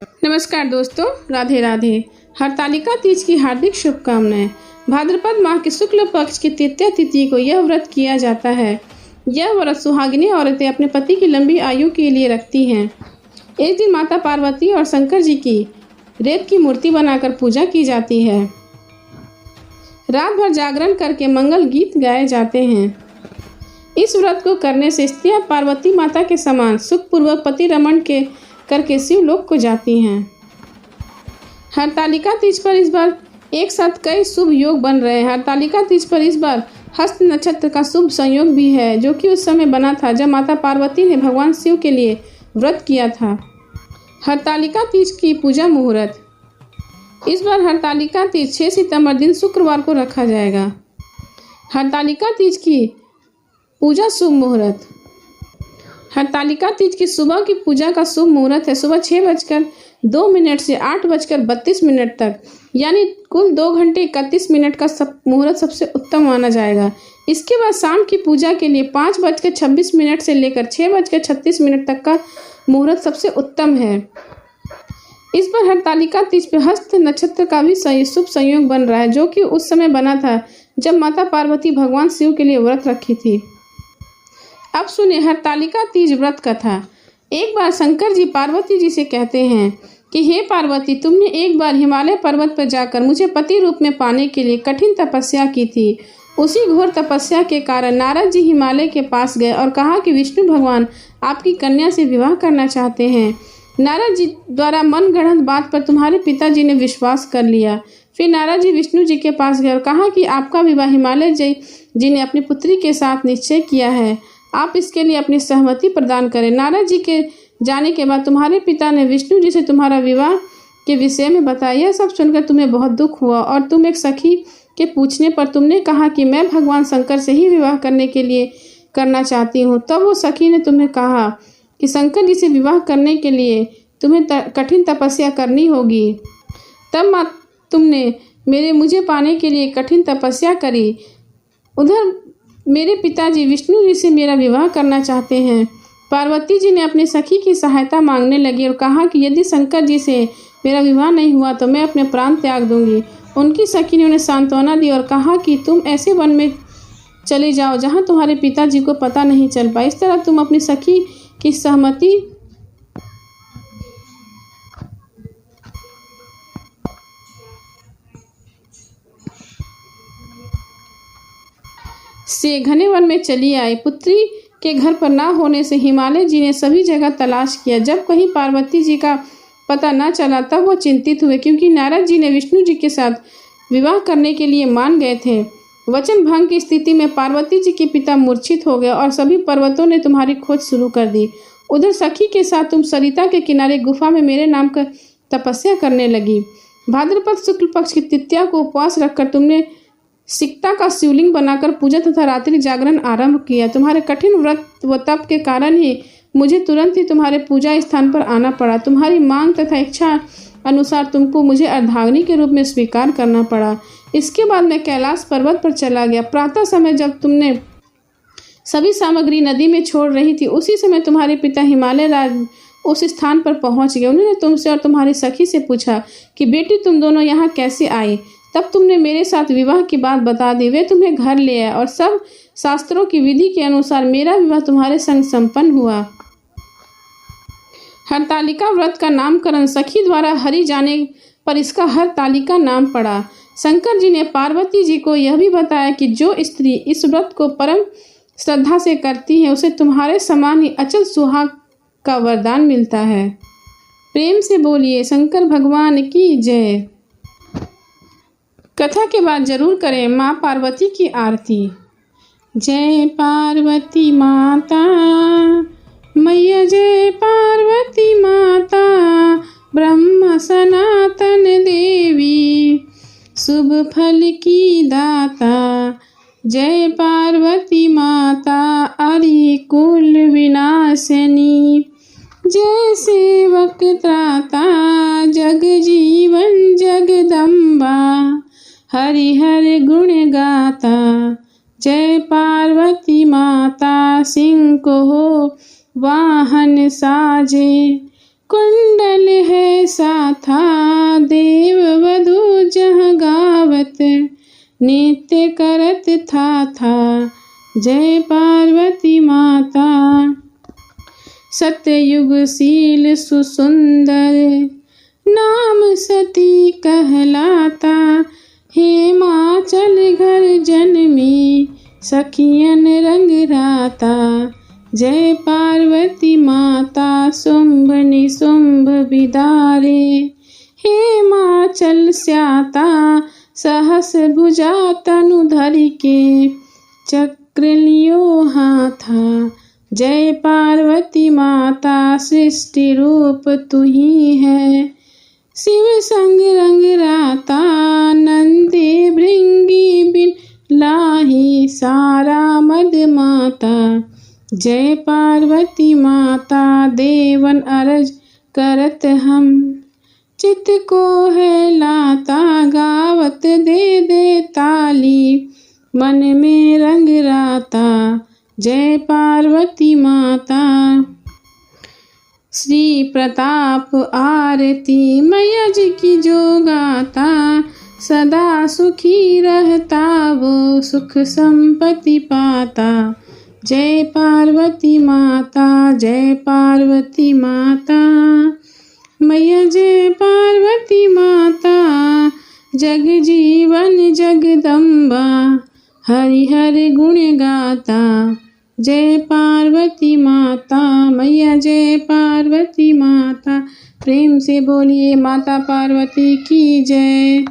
नमस्कार दोस्तों, राधे राधे। हरतालिका तीज की हार्दिक शुभकामनाएं। भाद्रपद माह के शुक्ल पक्ष की तृतीया तिथि को यह व्रत किया जाता है। यह व्रत सुहागिनी औरतें अपने पति की लंबी आयु के लिए रखती हैं। इस दिन माता पार्वती और शंकर जी की रेत की मूर्ति बनाकर पूजा की जाती है। रात भर जागरण करके मंगल गीत गाए जाते हैं। इस व्रत को करने से स्त्रियां पार्वती माता के समान सुखपूर्वक पति रमण के करके शिवलोक को जाती हैं। हरतालिका तीज पर इस बार एक साथ कई शुभ योग बन रहे हैं। हरतालिका तीज पर इस बार हस्त नक्षत्र का शुभ संयोग भी है, जो कि उस समय बना था जब माता पार्वती ने भगवान शिव के लिए व्रत किया था। हरतालिका तीज की पूजा मुहूर्त। इस बार हरतालिका तीज 6 सितंबर दिन शुक्रवार को रखा जाएगा। हरतालिका तीज की पूजा शुभ मुहूर्त। हरतालिका तीज की सुबह की पूजा का शुभ मुहूर्त है सुबह 6:02 से 8:32 तक, यानी कुल 2 घंटे 31 मिनट का मुहूर्त सबसे उत्तम माना जाएगा। इसके बाद शाम की पूजा के लिए 5:26 से लेकर 6:36 तक का मुहूर्त सबसे उत्तम है। इस बार हरतालिका तीज पे हस्त नक्षत्र का भी शुभ संयोग बन रहा है, जो कि उस समय बना था जब माता पार्वती भगवान शिव के लिए व्रत रखी थी। अब सुने हरतालिका तीज व्रत कथा। एक बार शंकर जी पार्वती जी से कहते हैं कि हे पार्वती, तुमने एक बार हिमालय पर्वत पर जाकर मुझे पति रूप में पाने के लिए कठिन तपस्या की थी। उसी घोर तपस्या के कारण नारद जी हिमालय के पास गए और कहा कि विष्णु भगवान आपकी कन्या से विवाह करना चाहते हैं। नारद जी द्वारा मनगढ़ंत बात पर तुम्हारे पिताजी ने विश्वास कर लिया। फिर नारद जी विष्णु जी के पास गए और कहा कि आपका विवाह हिमालय जी ने अपनी पुत्री के साथ निश्चय किया है, आप इसके लिए अपनी सहमति प्रदान करें। नारद जी के जाने के बाद तुम्हारे पिता ने विष्णु जी से तुम्हारा विवाह के विषय में बताया। यह सब सुनकर तुम्हें बहुत दुख हुआ और तुम एक सखी के पूछने पर तुमने कहा कि मैं भगवान शंकर से ही विवाह करना चाहती हूँ। तब वो सखी ने तुम्हें कहा कि शंकर जी से विवाह करने के लिए तुम्हें कठिन तपस्या करनी होगी। तब तुमने मुझे पाने के लिए कठिन तपस्या करी। उधर मेरे पिताजी विष्णु जी से मेरा विवाह करना चाहते हैं। पार्वती जी ने अपनी सखी की सहायता मांगने लगी और कहा कि यदि शंकर जी से मेरा विवाह नहीं हुआ तो मैं अपने प्राण त्याग दूंगी। उनकी सखी ने उन्हें सांत्वना दी और कहा कि तुम ऐसे वन में चले जाओ जहां तुम्हारे पिताजी को पता नहीं चल पाए। इस तरह तुम अपनी सखी की सहमति से घने वन में चली आई। पुत्री के घर पर ना होने से हिमालय जी ने सभी जगह तलाश किया। जब कहीं पार्वती जी का पता न चला तब वो चिंतित हुए, क्योंकि नारद जी ने विष्णु जी के साथ विवाह करने के लिए मान गए थे। वचन भंग की स्थिति में पार्वती जी के पिता मूर्छित हो गए और सभी पर्वतों ने तुम्हारी खोज शुरू कर दी। उधर सखी के साथ तुम सरिता के किनारे गुफा में मेरे नाम का तपस्या करने लगी। भाद्रपद शुक्ल पक्ष की तृतीया को उपवास रखकर तुमने सिकता का शिवलिंग बनाकर पूजा तथा रात्रि जागरण आरंभ किया। तुम्हारे कठिन व्रत व तप के कारण ही मुझे तुरंत ही तुम्हारे पूजा स्थान पर आना पड़ा। तुम्हारी मांग तथा इच्छा अनुसार तुमको मुझे अर्धांगिनी के रूप में स्वीकार करना पड़ा। इसके बाद मैं कैलाश पर्वत पर चला गया। प्रातः समय जब तुमने सभी सामग्री नदी में छोड़ रही थी, उसी समय तुम्हारे पिता हिमालय राज उस स्थान पर पहुंच गए। उन्होंने तुमसे और तुम्हारी सखी से पूछा कि बेटी, तुम दोनों यहाँ कैसे आई। तब तुमने मेरे साथ विवाह की बात बता दी। वे तुम्हें घर ले आए और सब शास्त्रों की विधि के अनुसार मेरा विवाह तुम्हारे संग संपन्न हुआ। हरतालिका व्रत का नामकरण सखी द्वारा हरि जाने पर इसका हरतालिका नाम पड़ा। शंकर जी ने पार्वती जी को यह भी बताया कि जो स्त्री इस व्रत को परम श्रद्धा से करती है उसे तुम्हारे समान ही अचल सुहाग का वरदान मिलता है। प्रेम से बोलिए शंकर भगवान की जय। कथा के बाद जरूर करें माँ पार्वती की आरती। जय पार्वती माता मैया, जय पार्वती माता ब्रह्म सनातन देवी, शुभ फल की दाता। जय पार्वती माता अरि कुल विनाशिनी, जय सेवक त्राता जग जीवन जगदम्बा, हरि हर गुण गाता। जय पार्वती माता सिंह को वाहन साजे, कुंडल है साथा, देव वधु जहाँ गावत नित्य करत था। जय पार्वती माता। सतयुगशील सुसुंदर नाम सती कहलाता, हिमाचल घर जन्मी सखियन रंग राता। जय पार्वती माता शुंभ निशुंभ बिदारे, हिमाचल स्याता सहस भुजा तनु धरि के चक्र लियो हाथा। जय पार्वती माता सृष्टि रूप तू ही है, शिव संग रंग राता। नंदी भृंगी बिन लाही सारा मद माता। जय पार्वती माता देवन अरज करत हम, चित को है लाता। गावत दे दे ताली मन में रंग राता। जय पार्वती माता। श्री प्रताप आरती मैया जी की जो गाता, सदा सुखी रहता वो सुख संपत्ति पाता। जय पार्वती माता, जय पार्वती माता। मैया जय पार्वती माता, जग जीवन जगदम्बा हरि हरि गुण गाता। जय पार्वती माता, मैया जय पार्वती माता। प्रेम से बोलिए माता पार्वती की जय।